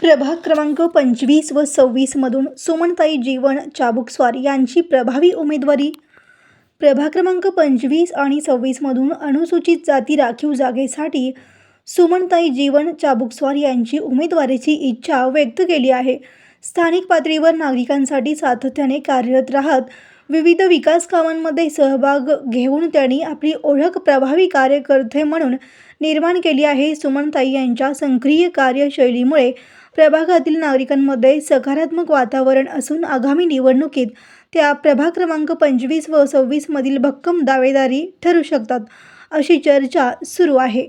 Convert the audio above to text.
प्रभाग क्रमांक 25 व 26 मधून सुमनताई जीवन चाबुकस्वार यांची प्रभावी उमेदवारी। प्रभाग क्रमांक 25 आणि 26 मधून अनुसूचित जाती राखीव जागेसाठी सुमनताई जीवन चाबुकस्वार यांची उमेदवारीची इच्छा व्यक्त केली आहे। स्थानिक पातळीवर नागरिकांसाठी सातत्याने कार्यरत राहत विविध विकास कामांमध्ये सहभाग घेऊन त्यांनी आपली ओळख प्रभावी कार्यकर्ते म्हणून निर्माण केली आहे। सुमनताई यांच्या सक्रिय कार्यशैलीमुळे प्रभागातील नागरिकांमध्ये सकारात्मक वातावरण असून आगामी निवडणुकीत त्या प्रभाग क्रमांक 25 व 26 मधील भक्कम दावेदारी ठरू शकतात, अशी चर्चा सुरू आहे।